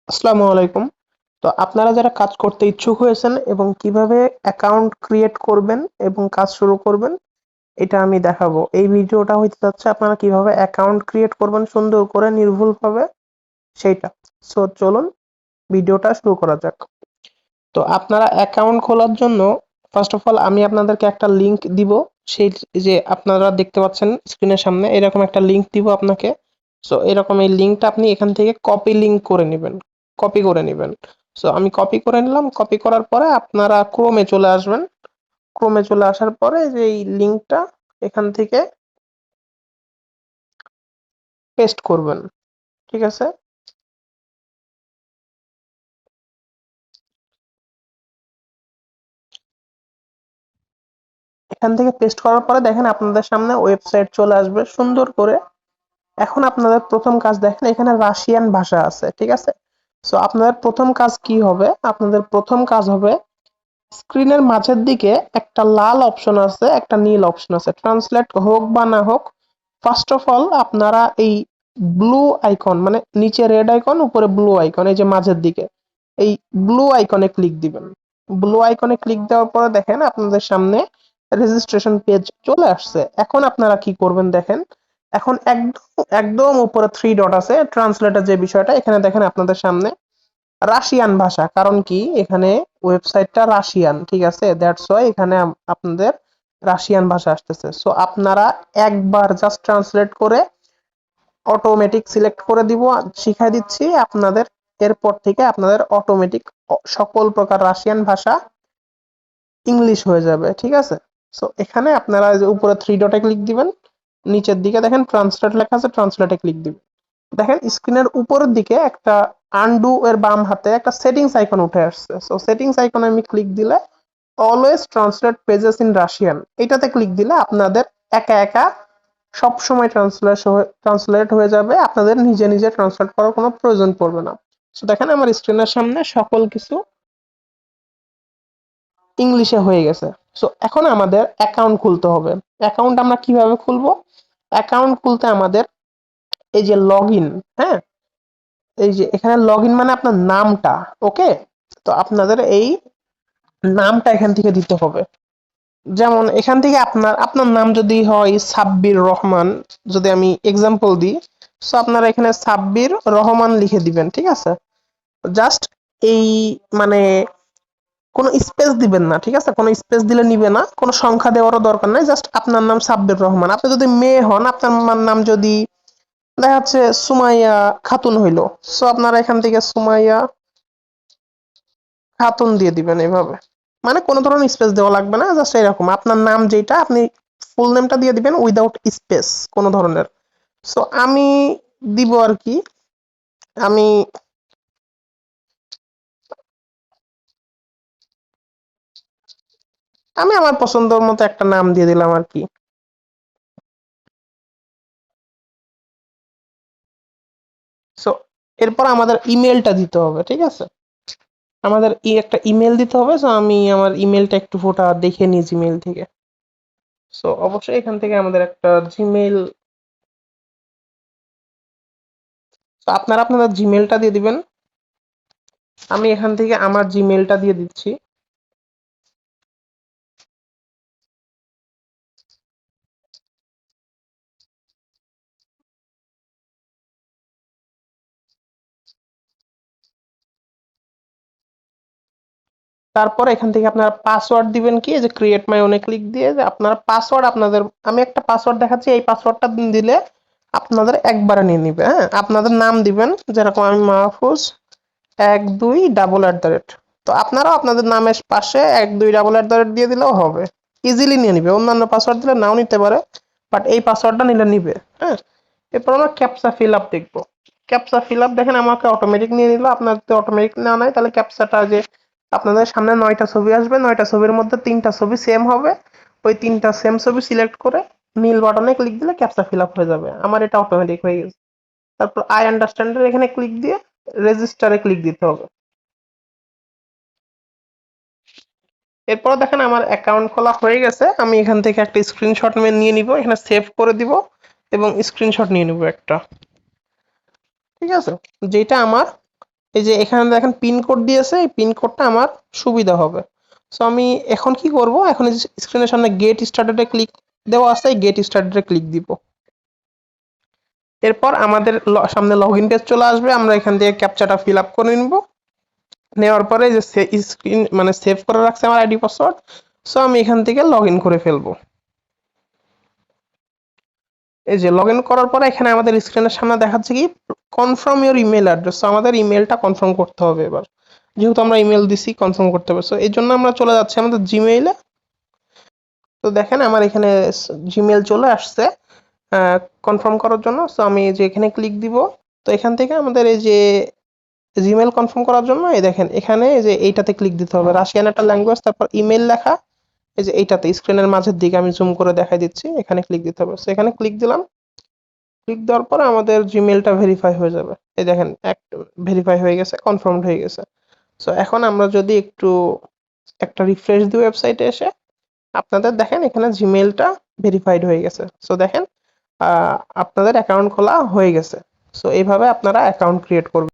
আসসালামু আলাইকুম। তো আপনারা যারা কাজ করতে ইচ্ছুক হয়েছেন এবং কিভাবে অ্যাকাউন্ট ক্রিয়েট করবেন এবং কাজ শুরু করবেন, এটা আমি দেখাবো। এই ভিডিওটা হইতে যাচ্ছে আপনারা কিভাবে অ্যাকাউন্ট ক্রিয়েট করবেন সুন্দর করে নির্ভুলভাবে সেইটা। সো চলুন ভিডিওটা শুরু করা যাক। তো আপনারা অ্যাকাউন্ট খোলার জন্য ফার্স্ট অফ অল আমি আপনাদেরকে একটা লিংক দিব। সেই যে আপনারা দেখতে পাচ্ছেন স্ক্রিনের সামনে এরকম একটা লিংক দিব আপনাকে। সো এরকম এই লিংকটা আপনি এখান থেকে কপি লিংক করে নেবেন, কপি করে নেবেন। সো আমি কপি করে নিলাম। কপি করার পরে আপনারা ক্রোমে চলে আসবেন। ক্রোমে চলে আসার পরে যে এই লিংকটা এখান থেকে পেস্ট করবেন। ঠিক আছে? এখান থেকে পেস্ট করার পরে দেখেন আপনাদের সামনে ওয়েবসাইট চলে আসবে সুন্দর করে। এখন আপনাদের প্রথম কাজ দেখেন এখানে রাশিয়ান ভাষা আছে, ঠিক আছে? সো আপনাদের প্রথম কাজ কি হবে? আপনাদের প্রথম কাজ হবে স্ক্রিনের মাঝের দিকে একটা লাল অপশন আছে, একটা নীল অপশন আছে। ট্রান্সলেট হোক বা না হোক, ফার্স্ট অফ অল আপনারা এই ব্লু আইকন মানে নিচে রেড আইকন উপরে ব্লু আইকন এই যে মাঝের দিকে এই ব্লু আইকনে ক্লিক দিবেন। ব্লু আইকনে ক্লিক দেওয়ার পরে দেখেন আপনাদের সামনে রেজিস্ট্রেশন পেজ চলে আসছে। এখন আপনারা কি করবেন দেখেন, এখন একদম একদম উপরে থ্রি ডট আছে ট্রান্সলেটের যে বিষয়টা, এখানে দেখেন আপনাদের সামনে রাশিয়ান ভাষা। কারণ কি এখানে ওয়েবসাইটটা রাশিয়ান, ঠিক আছে? দ্যাটস ওয়াই এখানে আপনাদের রাশিয়ান ভাষা আসতেছে। সো আপনারা একবার জাস্ট ট্রান্সলেট করে অটোমেটিক সিলেক্ট করে দিব, শিখাই দিচ্ছি আপনাদের। এরপর থেকে আপনাদের অটোমেটিক সকল প্রকার রাশিয়ান ভাষা ইংলিশ হয়ে যাবে, ঠিক আছে? সো এখানে আপনারা যে উপরে থ্রি ডটে ক্লিক দিবেন, নিচের দিকে দেখেন ট্রান্সলেট লেখা আছে, ট্রান্সলেটে ক্লিক দিবেন। দেখেন স্ক্রিনের উপরের দিকে একটা আনডু এর বাম হাতে একটা সেটিংস আইকন উঠে আসছে। সো সেটিংস আইকনে আমি ক্লিক দিলে always translate pages in Russian এটাতে ক্লিক দিলে আপনাদের একা একা সব সময় ট্রান্সলেট হয়ে যাবে। আপনাদের নিজে নিজে ট্রান্সলেট করার কোনো প্রয়োজন পড়বে না। সো দেখেন আমার স্ক্রিনের সামনে সকল কিছু ইংলিশে হয়ে গেছে। সো এখন আমাদের অ্যাকাউন্ট খুলতে হবে। অ্যাকাউন্ট আমরা কিভাবে খুলবো? অ্যাকাউন্ট খুলতে আমাদের এই যে লগ ইন, হ্যাঁ, এই যে এখানে লগ ইন মানে আপনার নামটা, ওকে? তো আপনাদের এই নামটা এখান থেকে দিতে হবে। যেমন এখান থেকে আপনার আপনার নাম যদি হয় সাব্বির রহমান, যদি আমি এক্সাম্পল দিই, সো আপনারা এখানে সাব্বির রহমান লিখে দিবেন, ঠিক আছে? জাস্ট এই মানে কোনো স্পেস দিবেন না, ঠিক আছে? কোনো স্পেস দিলে নিবে না, কোনো সংখ্যা দেওয়ারও দরকার নাই। জাস্ট আপনার নাম সাব্বির রহমান। আপনি যদি মেয়ে হন, আপনার নাম যদি দেখা যাচ্ছে সুমাইয়া খাতুন হইলো, সো আপনারা এখান থেকে সুমাইয়া খাতুন দিয়ে দিবেন এভাবে। মানে কোনো ধরনের স্পেস দেওয়া লাগবে না, জাস্ট এরকম আপনার নাম যেটা আপনি ফুল নেমটা দিয়ে দিবেন উইদাউট স্পেস কোনো ধরনের। সো আমি দিব আর কি, আমি আমি আমার পছন্দের মতো একটা নাম দিয়ে দিলাম আর কি। সো এরপর আমাদের ইমেলটা দিতে হবে, ঠিক আছে? আমাদের একটা ইমেল দিতে হবে। সো আমি আমার ইমেলটা একটু ফোটা দেখে নিই জিমেইল থেকে। সো অবশ্যই এখান থেকে আমাদের একটা জিমেইল, আপনারা আপনাদের জিমেইলটা দিয়ে দিবেন। আমি এখান থেকে আমার জিমেইলটা দিয়ে দিচ্ছি। তারপর এখান থেকে আপনারা পাসওয়ার্ড দিবেন কি, এই যে ক্রিয়েট মাই ওনে ক্লিক দিয়ে যে আপনারা পাসওয়ার্ড আপনাদের, আমি একটা পাসওয়ার্ড দেখাচ্ছি, এই পাসওয়ার্ডটা দিলে আপনাদের একবারে নিয়ে নিবে। হ্যাঁ, আপনাদের নাম দিবেন, যেরকম আমি মাহফুজ 12 @। তো আপনারাও আপনাদের নামের পাশে 12 @ দিয়ে দিলেও হবে, ইজিলি নিয়ে নিবে। অন্যান্য পাসওয়ার্ড দিলে নাও নিতে পারে, বাট এই পাসওয়ার্ডটা নিলে নিবে। হ্যাঁ, এরপর আমরা ক্যাপচা ফিল আপ দেখবো। ক্যাপচা ফিল আপ দেখেন আমাকে অটোমেটিক নিয়ে নিল। আপনার যদি অটোমেটিক নেওয়া নাই তাহলে ক্যাপচাটা যে আপনাদের সামনে 9টা ছবি আসবে, 9টা ছবির মধ্যে 3টা ছবি সেম হবে। ওই 3টা সেম ছবি সিলেক্ট করে নীল বাটনে ক্লিক দিলে ক্যাপচা ফিল আপ হয়ে যাবে। আমার এটা অটোমেটিক হয়ে গেছে। তারপর আই আন্ডারস্ট্যান্ড এর এখানে ক্লিক দিয়ে রেজিস্টারে ক্লিক দিতে হবে। এরপর দেখেন আমার অ্যাকাউন্ট খোলা হয়ে গেছে। আমি এখান থেকে একটা স্ক্রিনশট নিয়ে নিব, এখানে সেভ করে দিব এবং স্ক্রিনশট নিয়ে নিব একটা, ঠিক আছে? যেটা আমার এই যে এখানে দেখেন পিন কোড দিয়েছে, এই পিন কোডটা আমার সুবিধা হবে। সো আমি এখন কি করব, এখন স্ক্রিনের সামনে গেট স্টার্টেডে ক্লিক দেওয়া আছে, গেট স্টার্টেডে ক্লিক দিব। এরপর আমাদের সামনে লগইন পেজ চলে আসবে, আমরা এখান থেকে ক্যাপচাটা ফিল আপ করে নিব। নেওয়ার পরে যে স্ক্রিন মানে সেভ করে রাখছে আমার আইডি পাসওয়ার্ড, সো আমি এখান থেকে লগইন করে ফেলবো। এই যে লগইন করার পরে এখানে আমাদের স্ক্রিনের সামনে দেখাচ্ছে কি confirm your email address. So আমাদের ইমেলটা কনফার্ম করতে হবে এবার, যেহেতু আমরা ইমেল দিছি কনফার্ম করতে হবে। সো এই জন্য আমরা চলে যাচ্ছি আমাদের জিমেইলে। তো দেখেন আমার এখানে জিমেইল চলে আসছে কনফার্ম করার জন্য। সো আমি এই যে এখানে ক্লিক দিব। তো এখান থেকে আমাদের এই যে জিমেইল কনফার্ম করার জন্য এই দেখেন এখানে এই যে এইটাতে ক্লিক দিতে হবে, রাশিয়ান একটা ল্যাঙ্গুয়েজ, তারপর ইমেল লেখা, এই যে এইটাতে স্ক্রিনের মাঝের দিকে আমি জুম করে দেখাই দিচ্ছি, এখানে ক্লিক দিতে হবে। সো এখানে ক্লিক দিলাম। ক্লিক দেওয়ার পরে আমাদের জিমেইলটা ভেরিফাই হয়ে যাবে। এই দেখেন ভেরিফাই হয়ে গেছে, কনফার্মড হয়ে গেছে। সো এখন আমরা যদি একটু একটা রিফ্রেশ দিই ওয়েবসাইটে এসে, আপনাদের দেখেন এখানে জিমেইলটা ভেরিফাইড হয়ে গেছে। সো দেখেন আপনাদের অ্যাকাউন্ট খোলা হয়ে গেছে। সো এইভাবে আপনারা অ্যাকাউন্ট ক্রিয়েট করবেন।